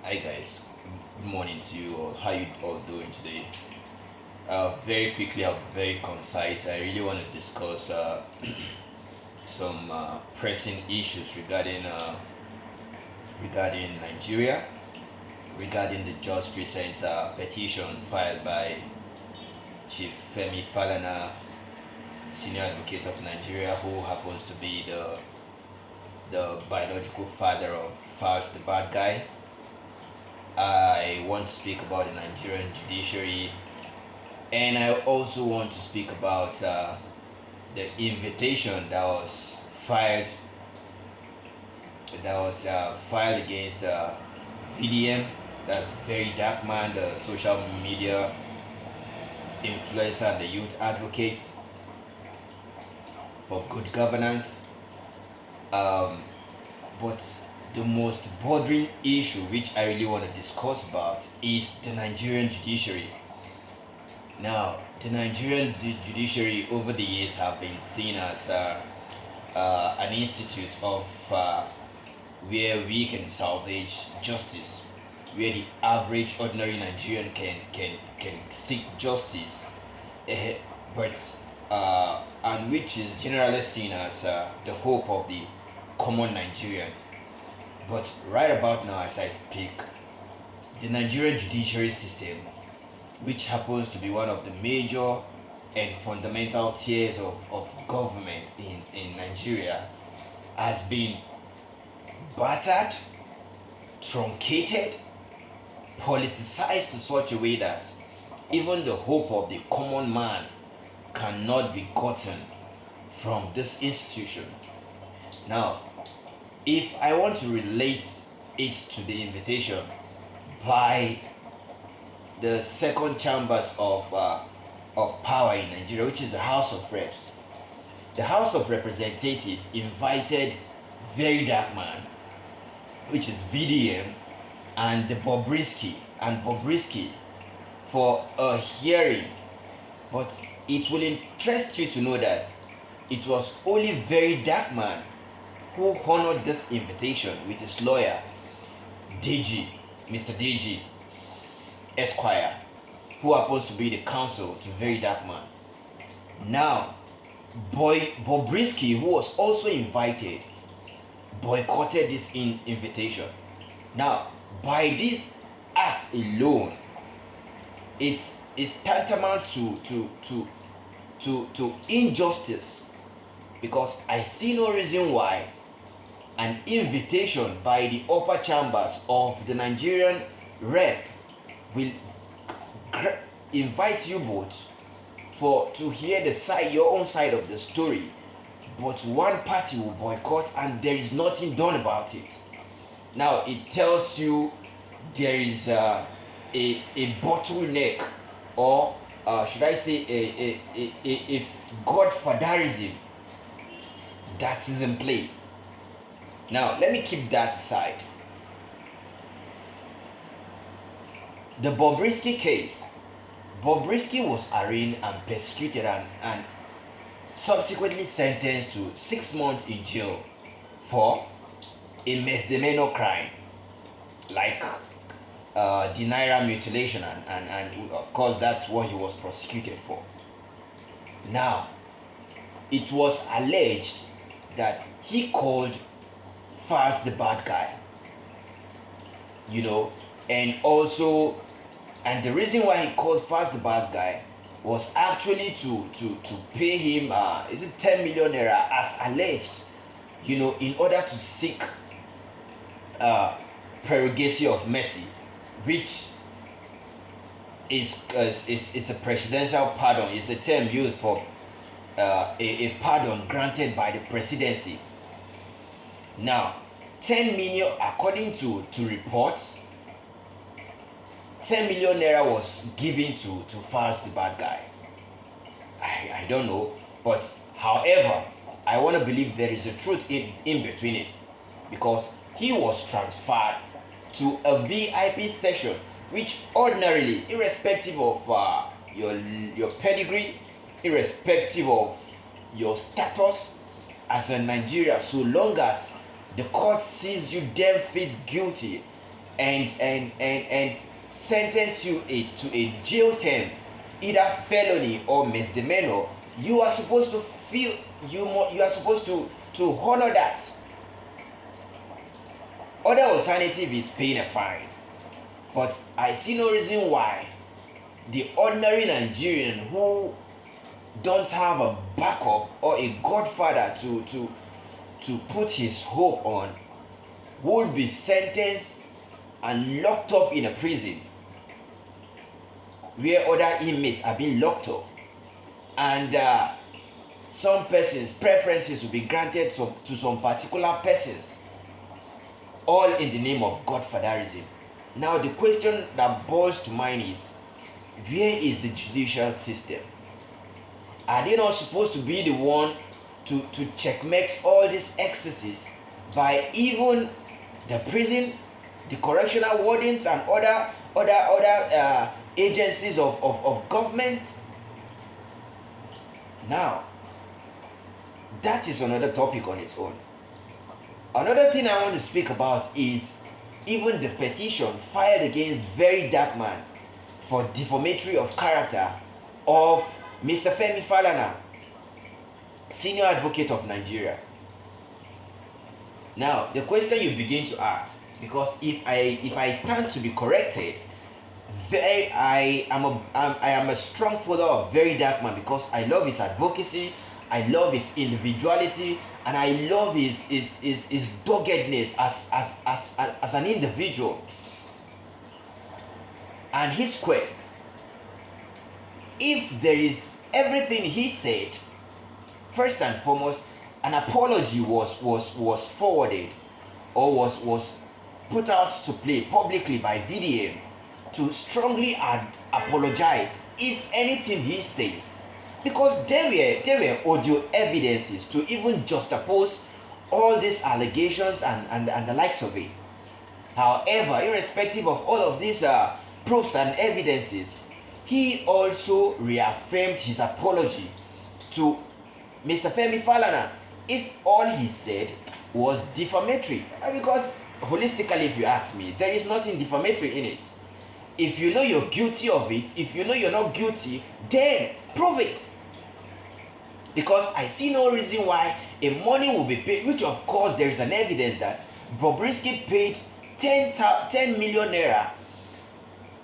Hi guys, good morning to you all. How you all doing today? Very quickly, I'll be very concise. I really want to discuss some pressing issues regarding Nigeria, regarding the just recent petition filed by Chief Femi Falana, Senior Advocate of Nigeria, who happens to be the biological father of Fauci the bad guy. I want to speak about the Nigerian judiciary, and I also want to speak about the invitation that was filed against VDM. That's Very Dark Man, the social media influencer and the youth advocate for good governance. Um, but the most bothering issue which I really want to discuss about is the Nigerian judiciary. Now, the Nigerian judiciary over the years have been seen as an institute of where we can salvage justice, where the average ordinary Nigerian can seek justice, but and which is generally seen as the hope of the common Nigerian. But right about now, as I speak, the Nigerian judiciary system, which happens to be one of the major and fundamental tiers of government in Nigeria, has been battered, truncated, politicized to such a way that even the hope of the common man cannot be gotten from this institution. Now, if I want to relate it to the invitation by the second chambers of power in Nigeria, which is the House of Reps, the House of Representatives invited Very Dark Man, which is VDM, and the Bobrisky for a hearing. But it will interest you to know that it was only Very Dark Man who honored this invitation with his lawyer, DG, Mr. DG Esquire, who happens to be the counsel to Very Dark Man. Now, Bobrisky, who was also invited, boycotted this invitation. Now, by this act alone, it's tantamount to injustice, because I see no reason why an invitation by the upper chambers of the Nigerian rep will invite you both to hear your own side of the story, but one party will boycott and there is nothing done about it. Now it tells you there is a bottleneck, or should I say a godfatherism that is in play. Now let me keep that aside. The Bobrisky case. Bobrisky was arraigned and persecuted and subsequently sentenced to 6 months in jail for a misdemeanor crime like the Naira mutilation, and of course that's what he was prosecuted for. Now, it was alleged that he called Fauci the bad guy, and the reason why he called Fauci the bad guy was actually to pay him is it 10 million naira as alleged, in order to seek prerogative of mercy, which is a presidential pardon. It's a term used for a pardon granted by the presidency. Now, 10 million, according to reports, 10 million naira was given to Fauci the bad guy. I don't know, but however, I want to believe there is a truth in between it, because he was transferred to a VIP session, which ordinarily, irrespective of your pedigree, irrespective of your status as a Nigerian, so long as the court sees you damn fit guilty, and sentence you to a jail term, either felony or misdemeanor, you are supposed to feel you are supposed to honor that. Other alternative is paying a fine, but I see no reason why the ordinary Nigerian who don't have a backup or a godfather to put his hope on will be sentenced and locked up in a prison where other inmates are being locked up, and some persons preferences will be granted to some particular persons, all in the name of godfatherism. Now the question that boils to mind is, where is the judicial system? Are they not supposed to be the one to checkmate all these excesses by even the prison, the correctional wardens, and other agencies of government? Now, that is another topic on its own. Another thing I want to speak about is even the petition filed against Very Dark Man for defamatory of character of Mr. Femi Falana, senior advocate of Nigeria. Now, the question you begin to ask, because if I stand to be corrected, I am a strong follower of Very Dark Man because I love his advocacy, I love his individuality, and I love his doggedness as an individual and his quest. If there is everything he said, first and foremost, an apology was forwarded or was put out to play publicly by VDM to strongly apologize if anything he says, because there were audio evidences to even juxtapose all these allegations and the likes of it. However, irrespective of all of these proofs and evidences, he also reaffirmed his apology to Mr. Femi Falana if all he said was defamatory. Because holistically, if you ask me, there is nothing defamatory in it. If you know you're guilty of it, if you know you're not guilty, then prove it. Because I see no reason why a money will be paid, which of course there is an evidence that Bobrisky paid 10 million naira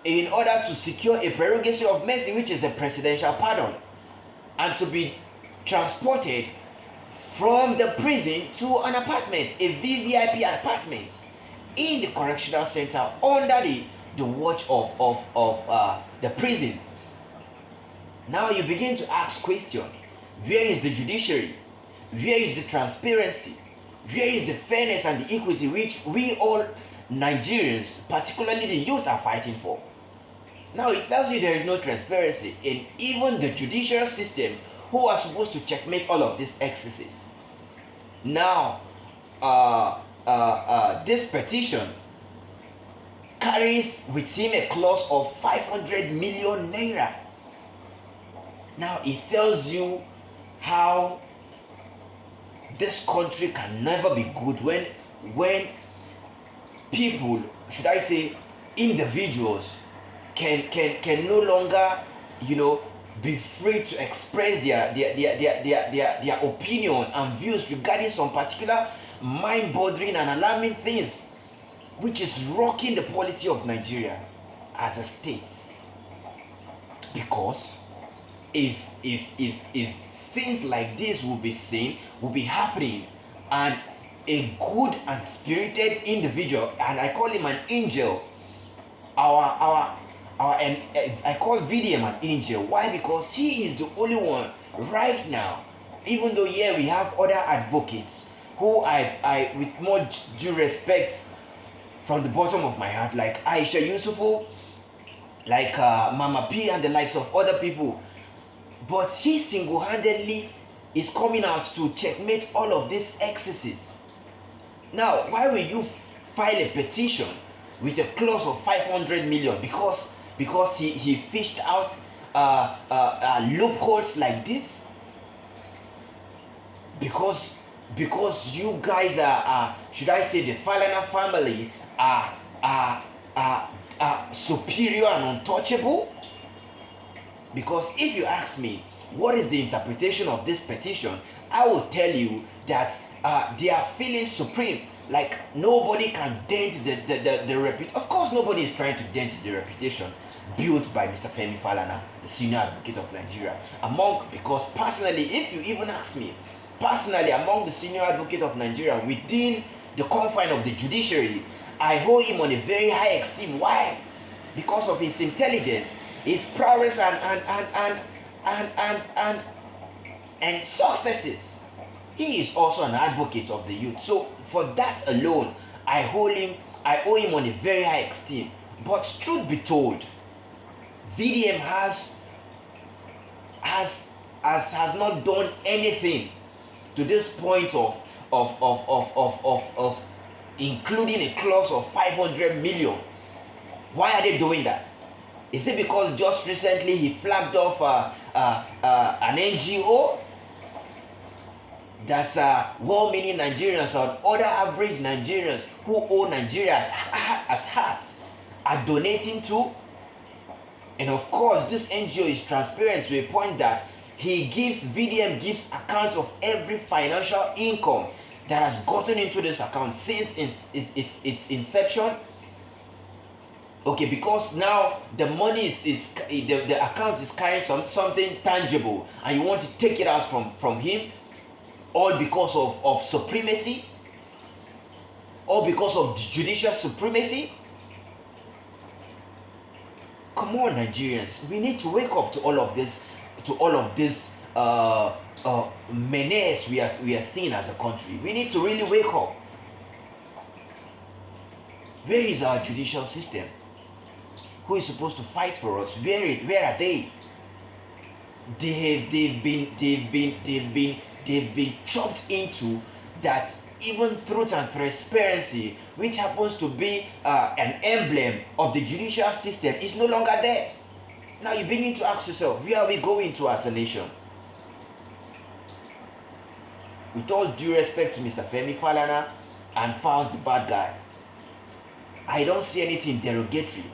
in order to secure a prerogative of mercy, which is a presidential pardon, and to be transported from the prison to an apartment, a VVIP apartment in the correctional center under the watch of the prisons. Now you begin to ask questions. Where is the judiciary? Where is the transparency? Where is the fairness and the equity which we all Nigerians, particularly the youth, are fighting for? Now it tells you there is no transparency in even the judicial system, who are supposed to checkmate all of these excesses. Now, this petition carries with him a clause of 500 million naira. Now it tells you how this country can never be good when people, should I say individuals, can no longer, be free to express their opinion and views regarding some particular mind-boggling and alarming things, which is rocking the polity of Nigeria as a state. Because if things like this will be seen, will be happening, and a good and spirited individual, and I call him an angel, and I call VDM an angel. Why? Because he is the only one right now, even though here we have other advocates who I with much due respect from the bottom of my heart, like Aisha Yusufu, like Mama P and the likes of other people, but he single-handedly is coming out to checkmate all of these excesses. Now, why will you file a petition with a clause of 500 million? Because he fished out loopholes like this? Because you guys are should I say, the Falana family are are, are superior and untouchable? Because if you ask me, what is the interpretation of this petition, I will tell you that they are feeling supreme. Like nobody can dent the reputation. Of course, nobody is trying to dent the reputation built by Mr. Femi Falana, the senior advocate of Nigeria. Because personally, if you even ask me, personally, among the senior advocate of Nigeria within the confine of the judiciary, I hold him on a very high esteem. Why? Because of his intelligence, his prowess, and successes. He is also an advocate of the youth. So for that alone, I owe him on a very high esteem. But truth be told, VDM has not done anything to this point of including a clause of 500 million. Why are they doing that? Is it because just recently he flagged off an NGO that well-meaning Nigerians or other average Nigerians who owe Nigeria at heart are donating to? And of course, this NGO is transparent to a point that VDM gives account of every financial income that has gotten into this account since its inception. Okay, because now the money the account is carrying something tangible, and you want to take it out from him, all because of supremacy, all because of judicial supremacy. Come on, Nigerians, we need to wake up to all of this, menace we are seeing as a country. We need to really wake up. Where is our judicial system? Who is supposed to fight for us? Where are they? They've been chopped into that. Even truth and transparency, which happens to be an emblem of the judicial system, is no longer there. Now you begin to ask yourself, where are we going to as a nation? With all due respect to Mr. Femi Falana and Falz the bad guy, I don't see anything derogatory.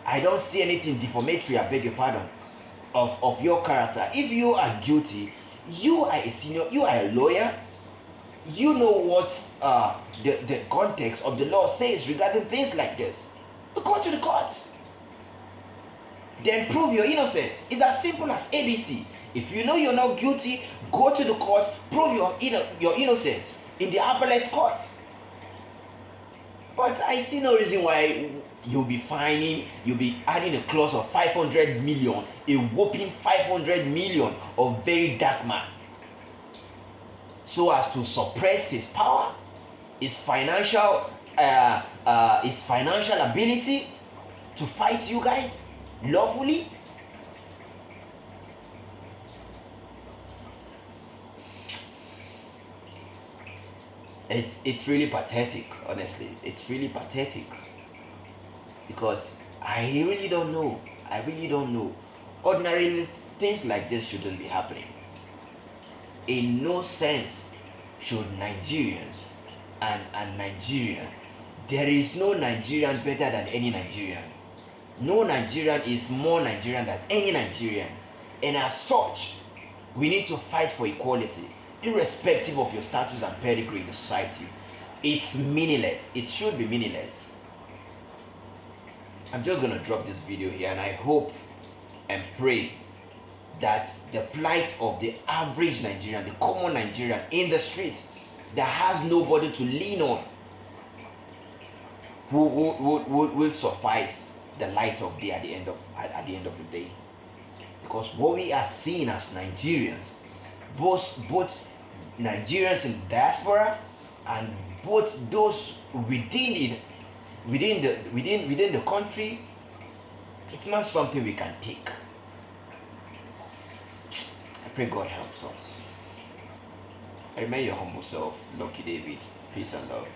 I don't see anything defamatory, I beg your pardon, of your character. If you are guilty, you are a senior, you are a lawyer, you know what the context of the law says regarding things like this. Go to the courts. Then prove your innocence. It's as simple as ABC. If you know you're not guilty, go to the court, prove your innocence in the appellate court. But I see no reason why you'll be adding a clause of 500 million, a whopping 500 million of very dark man, so as to suppress his power, his financial ability to fight you guys lawfully. It's really pathetic, honestly. It's really pathetic, because I really don't know. Ordinarily, things like this shouldn't be happening. In no sense should Nigerians and Nigerian. There is no Nigerian better than any Nigerian. No Nigerian is more Nigerian than any Nigerian. And as such, we need to fight for equality, irrespective of your status and pedigree in the society. It's meaningless. It should be meaningless. I'm just going to drop this video here, and I hope and pray that the plight of the average Nigerian, the common Nigerian in the street that has nobody to lean on, will suffice the light of day at the end of the day. Because what we are seeing as Nigerians, both Nigerians in diaspora and both those within the country, it's not something we can take. I pray God helps us. I remain your humble self, Lucky David. Peace and love.